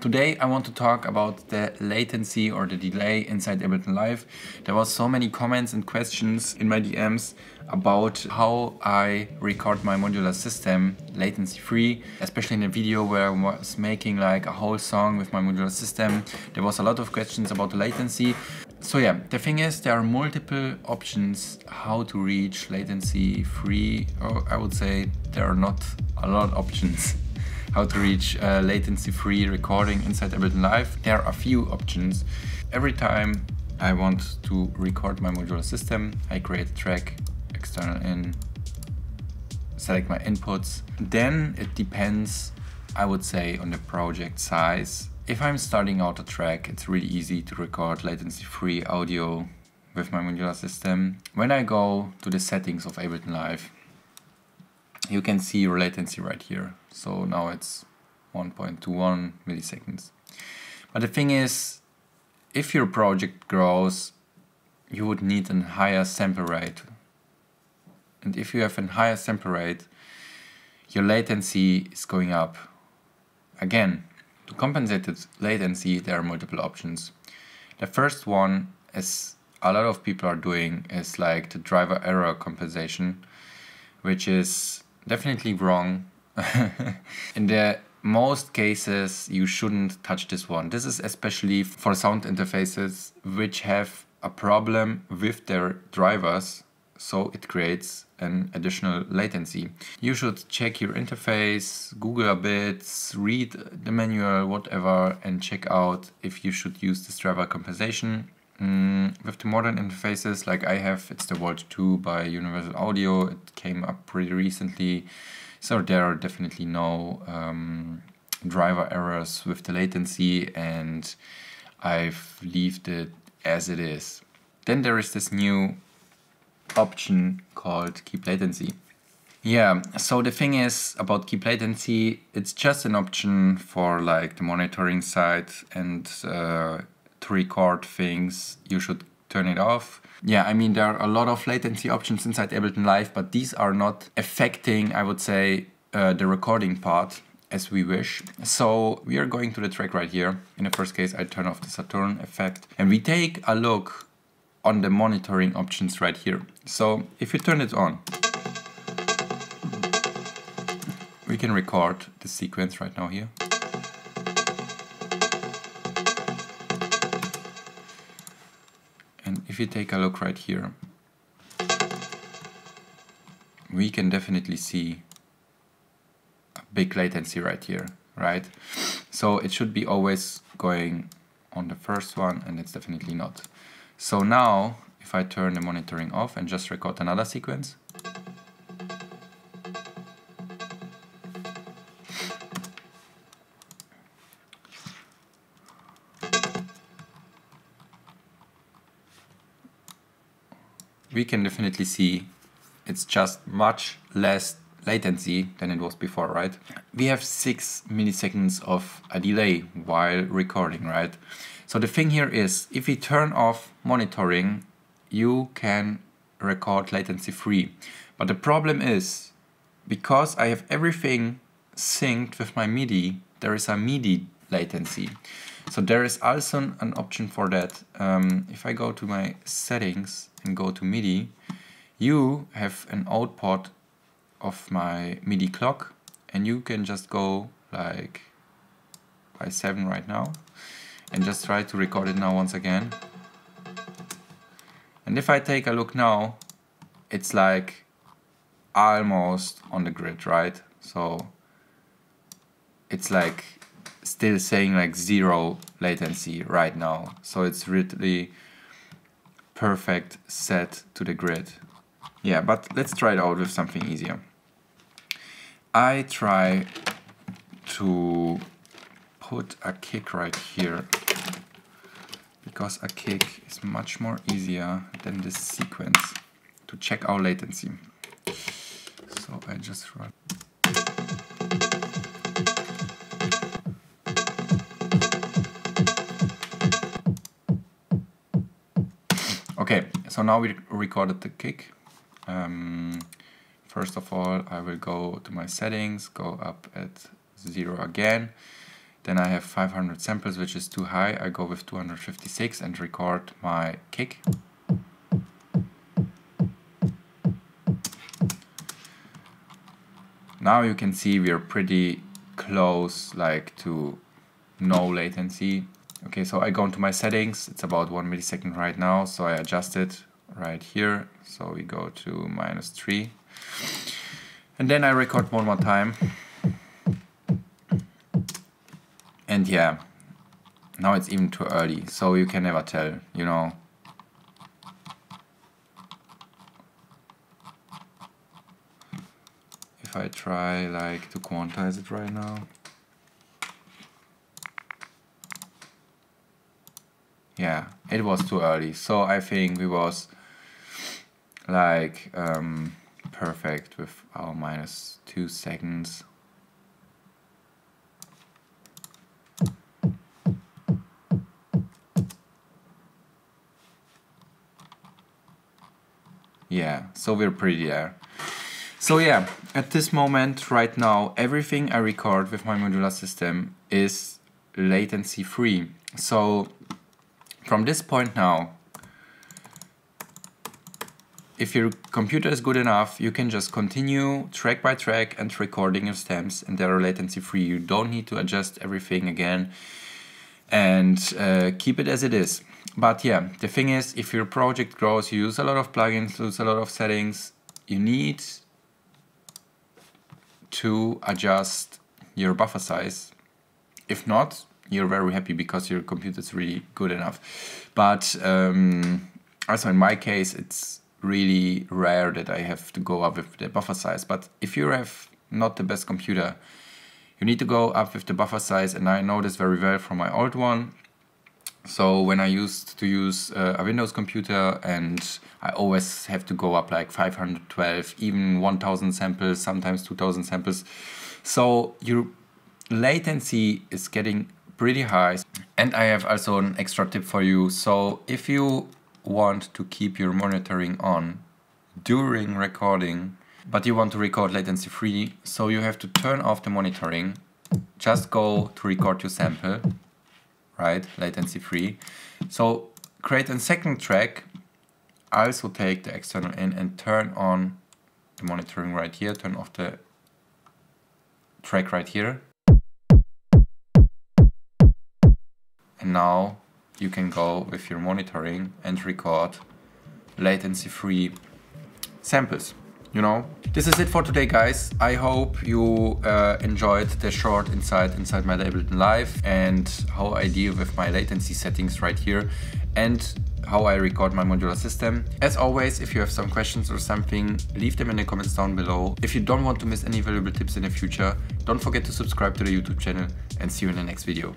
Today I want to talk about the latency or the delay inside Ableton Live. There was so many comments and questions in my DMs about how I record my modular system latency free, especially in a video where I was making like a whole song with my modular system. There was a lot of questions about the latency. So yeah, the thing is there are multiple options how to reach latency free, or I would say there are not a lot of options how to reach latency-free recording inside Ableton Live. There are a few options. Every time I want to record my modular system, I create a track, external in, select my inputs. Then it depends, I would say, on the project size. If I'm starting out a track, it's really easy to record latency-free audio with my modular system. When I go to the settings of Ableton Live, you can see your latency right here. So now it's 1.21 milliseconds. But the thing is, if your project grows, you would need a higher sample rate. And if you have a higher sample rate, your latency is going up. Again, to compensate this latency, there are multiple options. The first one, as a lot of people are doing, is like the driver error compensation, which is definitely wrong. In the most cases, you shouldn't touch this one. This is especially for sound interfaces which have a problem with their drivers, so it creates an additional latency. You should check your interface, Google a bit, read the manual, whatever, and check out if you should use this driver compensation. With the modern interfaces like I have, it's the Volt 2 by Universal Audio. It came up pretty recently, so there are definitely no driver errors with the latency, and I've left it as it is. Then there is this new option called keep latency. Yeah, so the thing is about keep latency, it's just an option for like the monitoring side, and to record things, you should turn it off. Yeah, I mean, there are a lot of latency options inside Ableton Live, but these are not affecting, I would say, the recording part as we wish. So we are going to the track right here. In the first case, I turn off the Saturn effect, and we take a look on the monitoring options right here. So if you turn it on, we can record the sequence right now here. If you take a look right here, we can definitely see a big latency right here, right? So it should be always going on the first one, and it's definitely not. So now, if I turn the monitoring off and just record another sequence, we can definitely see it's just much less latency than it was before, right? We have 6 milliseconds of a delay while recording, right? So the thing here is, if we turn off monitoring, you can record latency free. But the problem is, because I have everything synced with my MIDI, there is a MIDI latency. So there is also an option for that. If I go to my settings and go to MIDI, you have an output of my MIDI clock, and you can just go like by 7 right now and just try to record it now once again. And if I take a look now, it's like almost on the grid, right? So it's like still saying like 0 latency right now. So it's really perfect set to the grid. Yeah, but let's try it out with something easier. I try to put a kick right here, because a kick is much more easier than this sequence to check our latency. So I just run. Okay, so now we recorded the kick. First of all, I will go to my settings, go up at 0 again. Then I have 500 samples, which is too high. I go with 256 and record my kick. Now you can see we are pretty close, like to no latency. Okay, so I go into my settings. It's about 1 millisecond right now, so I adjust it right here. So we go to -3. And then I record one more time. And yeah, now it's even too early, so you can never tell, you know. If I try like to quantize it right now. Yeah, it was too early, so I think we was like perfect with our -2 seconds. Yeah, so we're pretty there. So yeah, at this moment right now, everything I record with my modular system is latency free. So from this point now, if your computer is good enough, you can just continue track by track and recording your stems, and they are latency free. You don't need to adjust everything again and keep it as it is. But yeah, the thing is, if your project grows, you use a lot of plugins, use a lot of settings, you need to adjust your buffer size. If not, you're very happy because your computer is really good enough. But also in my case, it's really rare that I have to go up with the buffer size. But if you have not the best computer, you need to go up with the buffer size, and I know this very well from my old one. So when I used to use a Windows computer, and I always have to go up like 512, even 1000 samples, sometimes 2000 samples. So your latency is getting pretty high. And I have also an extra tip for you. So if you want to keep your monitoring on during recording, but you want to record latency free, so you have to turn off the monitoring. Just go to record your sample. Right, latency free. So create a second track. Also take the external in and turn on the monitoring right here. Turn off the track right here. And now you can go with your monitoring and record latency free samples. You know, this is it for today, guys. I hope you enjoyed the short insight inside my Ableton Live and how I deal with my latency settings right here and how I record my modular system. As always, if you have some questions or something, leave them in the comments down below. If you don't want to miss any valuable tips in the future, don't forget to subscribe to the YouTube channel, and see you in the next video.